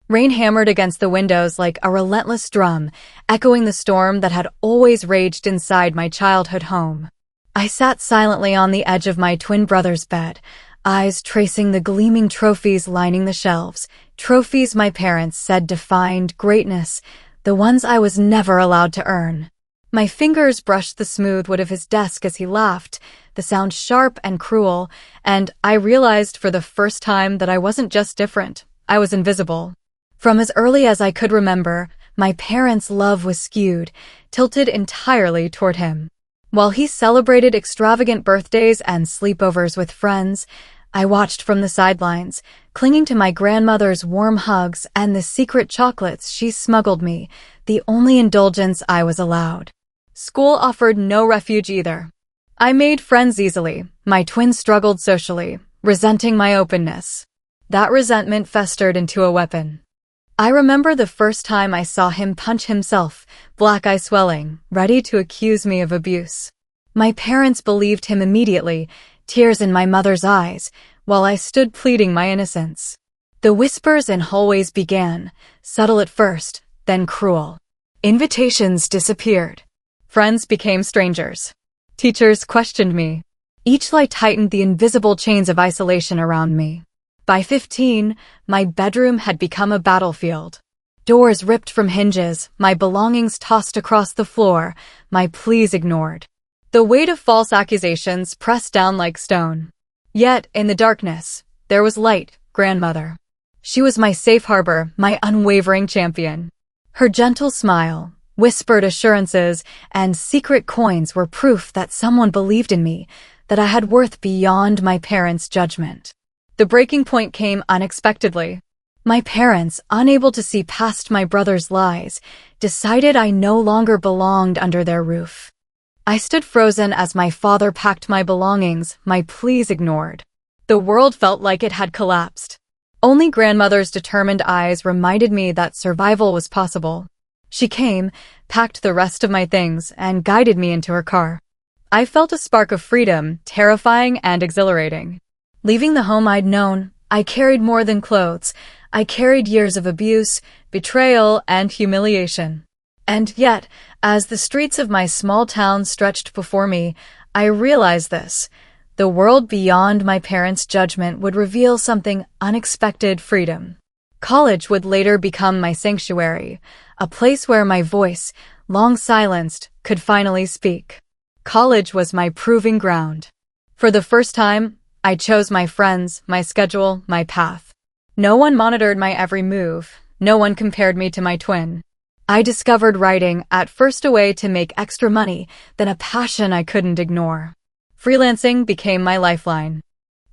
Rain hammered against the windows like a relentless drum, echoing the storm that had always raged inside my childhood home. I sat silently on the edge of my twin brother's bed, eyes tracing the gleaming trophies lining the shelves, trophies my parents said defined greatness, the ones I was never allowed to earn. My fingers brushed the smooth wood of his desk as he laughed, the sound sharp and cruel, and I realized for the first time that I wasn't just different, I was invisible. From as early as I could remember, my parents' love was skewed, tilted entirely toward him. While he celebrated extravagant birthdays and sleepovers with friends, I watched from the sidelines, clinging to my grandmother's warm hugs and the secret chocolates she smuggled me, the only indulgence I was allowed. School offered no refuge either. I made friends easily. My twins struggled socially, resenting my openness. That resentment festered into a weapon. I remember the first time I saw him punch himself, black eye swelling, ready to accuse me of abuse. My parents believed him immediately, tears in my mother's eyes, while I stood pleading my innocence. The whispers in hallways began, subtle at first, then cruel. Invitations disappeared. Friends became strangers. Teachers questioned me. Each lie tightened the invisible chains of isolation around me. By 15, my bedroom had become a battlefield. Doors ripped from hinges, my belongings tossed across the floor, my pleas ignored. The weight of false accusations pressed down like stone. Yet, in the darkness, there was light, grandmother. She was my safe harbor, my unwavering champion. Her gentle smile, whispered assurances, and secret coins were proof that someone believed in me, that I had worth beyond my parents' judgment. The breaking point came unexpectedly. My parents, unable to see past my brother's lies, decided I no longer belonged under their roof. I stood frozen as my father packed my belongings, my pleas ignored. The world felt like it had collapsed. Only grandmother's determined eyes reminded me that survival was possible. She came, packed the rest of my things, and guided me into her car. I felt a spark of freedom, terrifying and exhilarating. Leaving the home I'd known, I carried more than clothes. I carried years of abuse, betrayal, and humiliation. And yet, as the streets of my small town stretched before me, I realized this. The world beyond my parents' judgment would reveal something unexpected: freedom. College would later become my sanctuary, a place where my voice, long silenced, could finally speak. College was my proving ground. For the first time, I chose my friends, my schedule, my path. No one monitored my every move. No one compared me to my twin. I discovered writing, at first a way to make extra money, then a passion I couldn't ignore. Freelancing became my lifeline.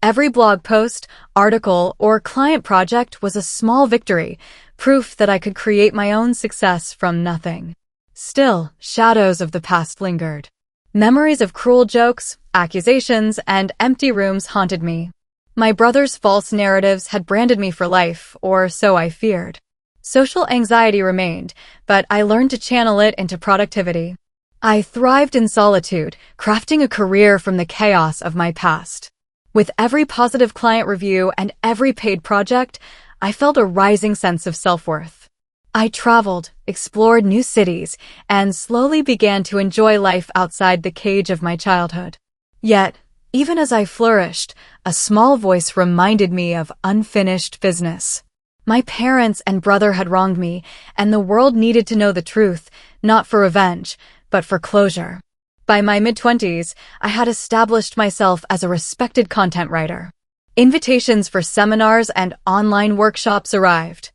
Every blog post, article, or client project was a small victory, proof that I could create my own success from nothing. Still, shadows of the past lingered. Memories of cruel jokes, accusations, and empty rooms haunted me. My brother's false narratives had branded me for life, or so I feared. Social anxiety remained, but I learned to channel it into productivity. I thrived in solitude, crafting a career from the chaos of my past. With every positive client review and every paid project, I felt a rising sense of self-worth. I traveled, explored new cities, and slowly began to enjoy life outside the cage of my childhood. Yet, even as I flourished, a small voice reminded me of unfinished business. My parents and brother had wronged me, and the world needed to know the truth, not for revenge, but for closure. By my mid-20s, I had established myself as a respected content writer. Invitations for seminars and online workshops arrived.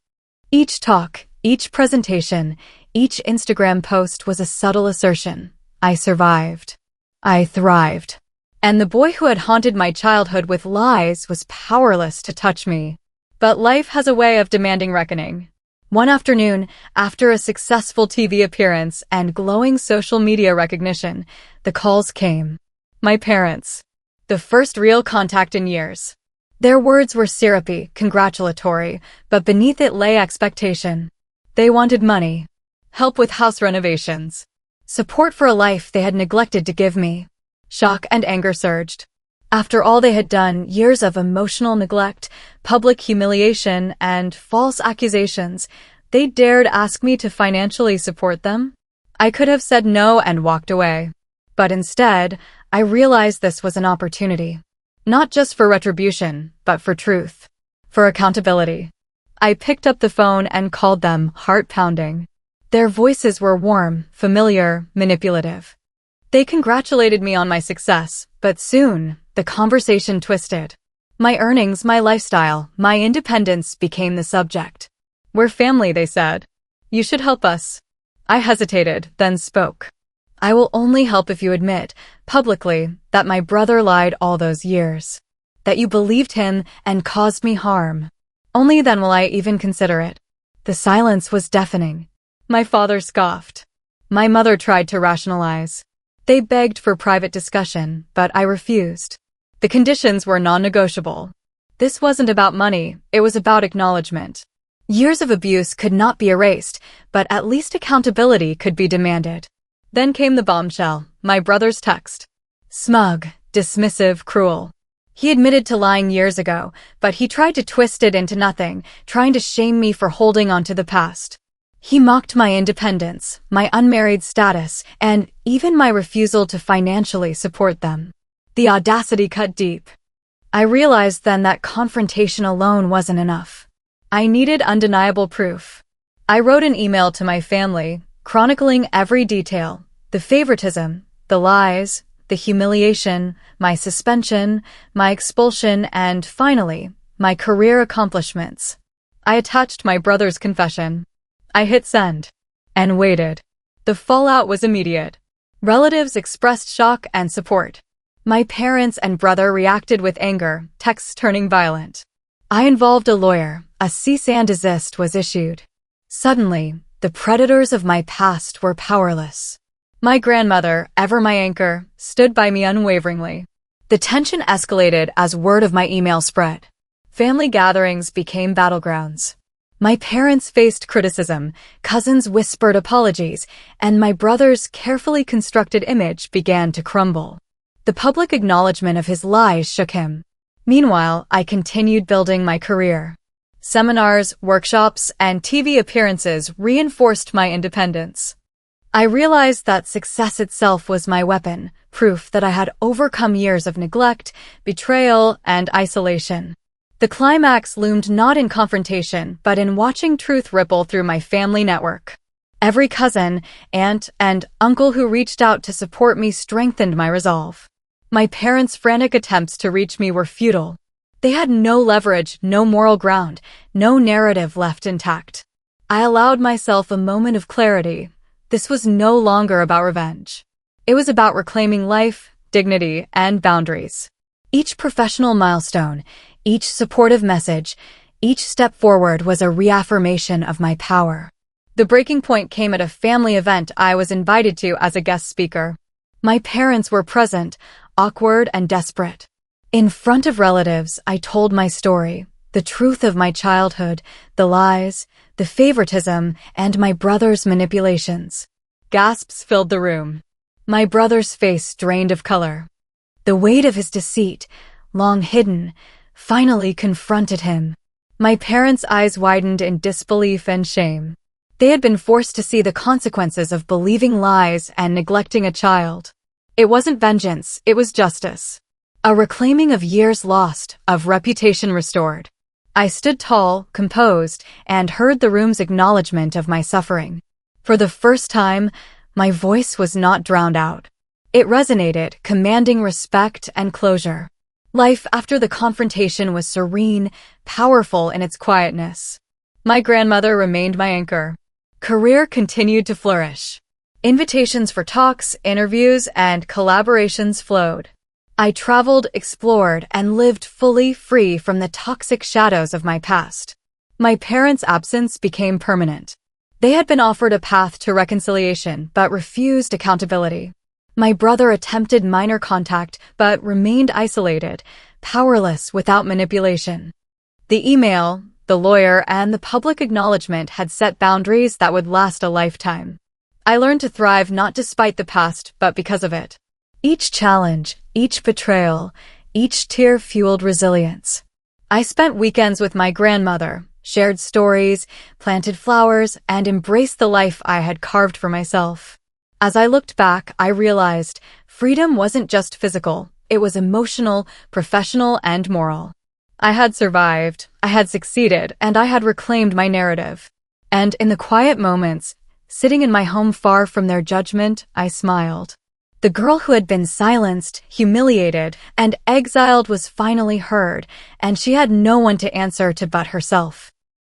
Each talk, each presentation, each Instagram post was a subtle assertion. I survived. I thrived. And the boy who had haunted my childhood with lies was powerless to touch me. But life has a way of demanding reckoning. One afternoon, after a successful TV appearance and glowing social media recognition, the calls came. My parents. The first real contact in years. Their words were syrupy, congratulatory, but beneath it lay expectation. They wanted money, help with house renovations, support for a life they had neglected to give me. Shock and anger surged. After all they had done, years of emotional neglect, public humiliation, and false accusations, they dared ask me to financially support them? I could have said no and walked away. But instead, I realized this was an opportunity. Not just for retribution, but for truth. For accountability. I picked up the phone and called them, heart-pounding. Their voices were warm, familiar, manipulative. They congratulated me on my success, but soon, the conversation twisted. My earnings, my lifestyle, my independence became the subject. We're family, they said. You should help us. I hesitated, then spoke. I will only help if you admit, publicly, that my brother lied all those years. That you believed him and caused me harm. Only then will I even consider it. The silence was deafening. My father scoffed. My mother tried to rationalize. They begged for private discussion, but I refused. The conditions were non-negotiable. This wasn't about money, it was about acknowledgement. Years of abuse could not be erased, but at least accountability could be demanded. Then came the bombshell, my brother's text. Smug, dismissive, cruel. He admitted to lying years ago, but he tried to twist it into nothing, trying to shame me for holding on to the past. He mocked my independence, my unmarried status, and even my refusal to financially support them. The audacity cut deep. I realized then that confrontation alone wasn't enough. I needed undeniable proof. I wrote an email to my family, chronicling every detail, the favoritism, the lies, the humiliation, my suspension, my expulsion, and finally, my career accomplishments. I attached my brother's confession. I hit send. And waited. The fallout was immediate. Relatives expressed shock and support. My parents and brother reacted with anger, texts turning violent. I involved a lawyer. A cease and desist was issued. Suddenly, the predators of my past were powerless. My grandmother, ever my anchor, stood by me unwaveringly. The tension escalated as word of my email spread. Family gatherings became battlegrounds. My parents faced criticism, cousins whispered apologies, and my brother's carefully constructed image began to crumble. The public acknowledgement of his lies shook him. Meanwhile, I continued building my career. Seminars, workshops, and TV appearances reinforced my independence. I realized that success itself was my weapon, proof that I had overcome years of neglect, betrayal, and isolation. The climax loomed not in confrontation, but in watching truth ripple through my family network. Every cousin, aunt, and uncle who reached out to support me strengthened my resolve. My parents' frantic attempts to reach me were futile. They had no leverage, no moral ground, no narrative left intact. I allowed myself a moment of clarity. This was no longer about revenge. It was about reclaiming life, dignity, and boundaries. Each professional milestone, each supportive message, each step forward was a reaffirmation of my power. The breaking point came at a family event I was invited to as a guest speaker. My parents were present, awkward and desperate. In front of relatives, I told my story, the truth of my childhood, the lies, the favoritism, and my brother's manipulations. Gasps filled the room. My brother's face drained of color. The weight of his deceit, long hidden, finally confronted him. My parents' eyes widened in disbelief and shame. They had been forced to see the consequences of believing lies and neglecting a child. It wasn't vengeance, it was justice. A reclaiming of years lost, of reputation restored. I stood tall, composed, and heard the room's acknowledgement of my suffering. For the first time, my voice was not drowned out. It resonated, commanding respect and closure. Life after the confrontation was serene, powerful in its quietness. My grandmother remained my anchor. Career continued to flourish. Invitations for talks, interviews, and collaborations flowed. I traveled, explored, and lived fully free from the toxic shadows of my past. My parents' absence became permanent. They had been offered a path to reconciliation, but refused accountability. My brother attempted minor contact, but remained isolated, powerless without manipulation. The email, the lawyer, and the public acknowledgement had set boundaries that would last a lifetime. I learned to thrive not despite the past, but because of it. Each challenge, each betrayal, Each tear fueled resilience. I spent weekends with my grandmother, shared stories, planted flowers, and embraced the life I had carved for myself. As I looked back, I realized freedom wasn't just physical, it was emotional, professional, and moral. I had survived, I had succeeded, and I had reclaimed my narrative. And in the quiet moments, sitting in my home far from their judgment, I smiled. The girl who had been silenced, humiliated, and exiled was finally heard, and she had no one to answer to but herself.